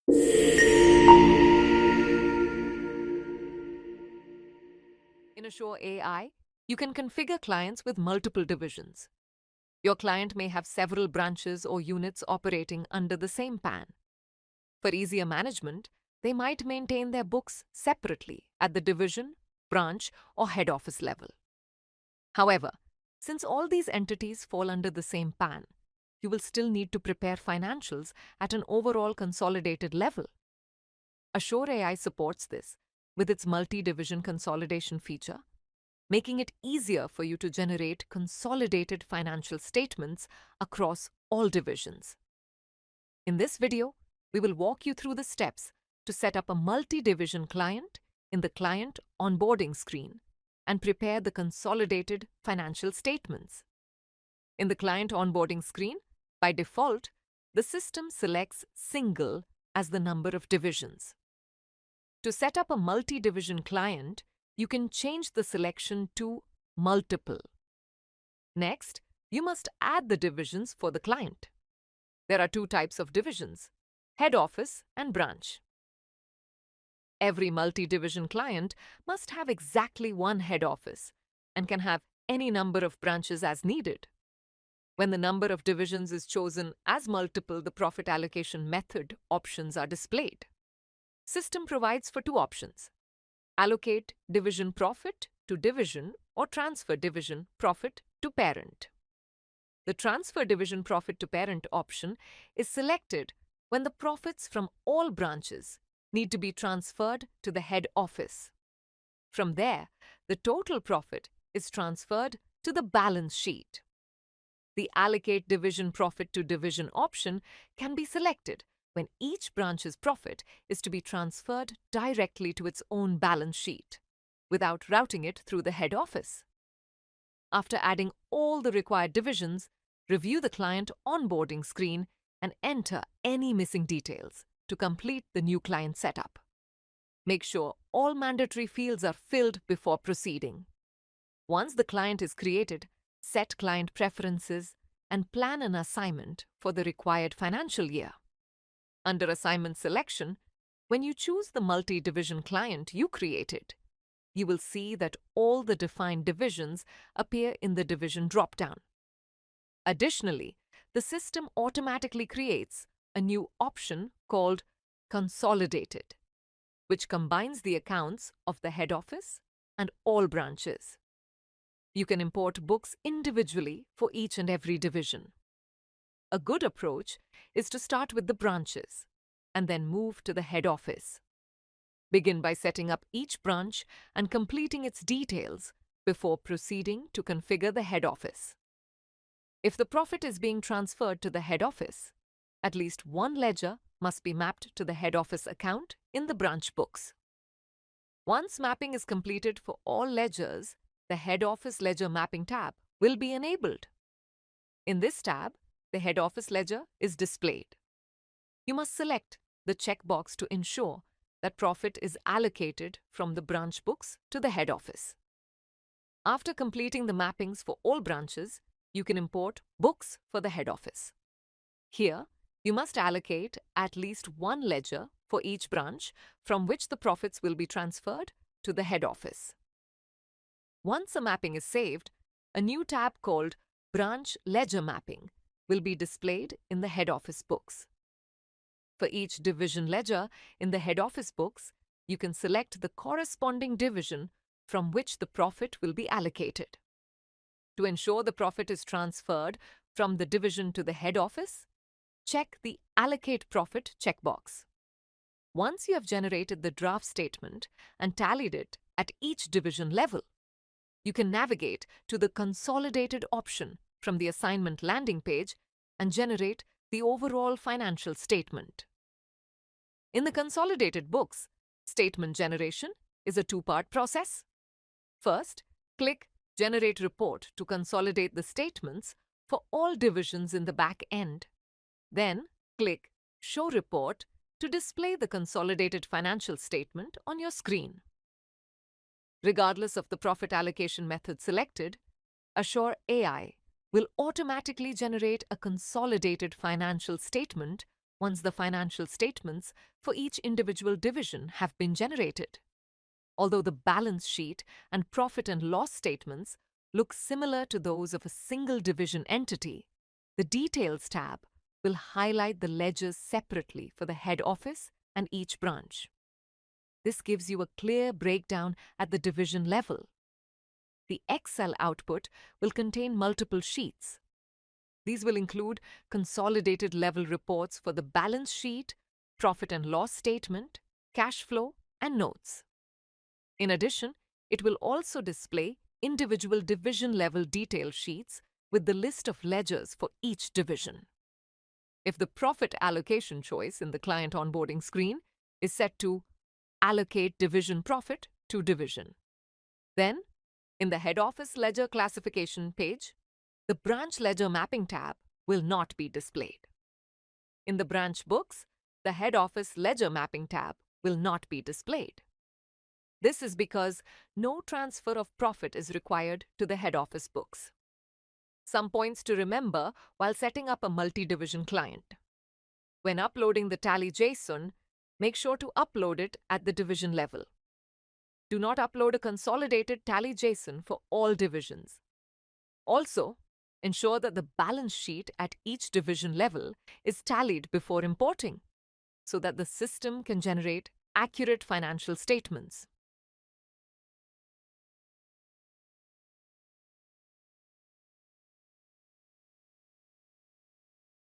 In AssureAI, you can configure clients with multiple divisions. Your client may have several branches or units operating under the same PAN. For easier management, they might maintain their books separately at the division, branch, or head office level. However, since all these entities fall under the same PAN, you will still need to prepare financials at an overall consolidated level. AssureAI supports this with its multi-division consolidation feature, making it easier for you to generate consolidated financial statements across all divisions. In this video, we will walk you through the steps to set up a multi-division client in the client onboarding screen and prepare the consolidated financial statements. In the client onboarding screen, by default, the system selects single as the number of divisions. To set up a multi-division client, you can change the selection to multiple. Next, you must add the divisions for the client. There are two types of divisions: head office and branch. Every multi-division client must have exactly one head office and can have any number of branches as needed. When the number of divisions is chosen as multiple, the profit allocation method options are displayed. System provides for two options: allocate division profit to division or transfer division profit to parent. The transfer division profit to parent option is selected when the profits from all branches need to be transferred to the head office. From there, the total profit is transferred to the balance sheet. The allocate division profit to division option can be selected when each branch's profit is to be transferred directly to its own balance sheet, without routing it through the head office. After adding all the required divisions, review the client onboarding screen and enter any missing details to complete the new client setup. Make sure all mandatory fields are filled before proceeding. Once the client is created, set client preferences and plan an assignment for the required financial year. Under assignment selection, when you choose the multi-division client you created, you will see that all the defined divisions appear in the division drop-down. Additionally, the system automatically creates a new option called Consolidated, which combines the accounts of the head office and all branches. You can import books individually for each and every division. A good approach is to start with the branches and then move to the head office. Begin by setting up each branch and completing its details before proceeding to configure the head office. If the profit is being transferred to the head office, at least one ledger must be mapped to the head office account in the branch books. Once mapping is completed for all ledgers, the head office ledger mapping tab will be enabled. In this tab, the head office ledger is displayed. You must select the checkbox to ensure that profit is allocated from the branch books to the head office. After completing the mappings for all branches, you can import books for the head office. Here, you must allocate at least one ledger for each branch from which the profits will be transferred to the head office. Once a mapping is saved, a new tab called Branch Ledger Mapping will be displayed in the head office books. For each division ledger in the head office books, you can select the corresponding division from which the profit will be allocated. To ensure the profit is transferred from the division to the head office, check the Allocate Profit checkbox. Once you have generated the draft statement and tallied it at each division level, you can navigate to the Consolidated option from the assignment landing page and generate the overall financial statement. In the Consolidated books, statement generation is a two-part process. First, click Generate Report to consolidate the statements for all divisions in the back end. Then, click Show Report to display the consolidated financial statement on your screen. Regardless of the profit allocation method selected, AssureAI will automatically generate a consolidated financial statement once the financial statements for each individual division have been generated. Although the balance sheet and profit and loss statements look similar to those of a single division entity, the Details tab will highlight the ledgers separately for the head office and each branch. This gives you a clear breakdown at the division level. The Excel output will contain multiple sheets. These will include consolidated level reports for the balance sheet, profit and loss statement, cash flow, and notes. In addition, it will also display individual division-level detail sheets with the list of ledgers for each division. If the profit allocation choice in the client onboarding screen is set to Allocate Division Profit to Division, then, in the Head Office Ledger Classification page, the Branch Ledger Mapping tab will not be displayed. In the Branch Books, the Head Office Ledger Mapping tab will not be displayed. This is because no transfer of profit is required to the head office books. Some points to remember while setting up a multi-division client. When uploading the Tally JSON, make sure to upload it at the division level. Do not upload a consolidated Tally JSON for all divisions. Also, ensure that the balance sheet at each division level is tallied before importing, so that the system can generate accurate financial statements.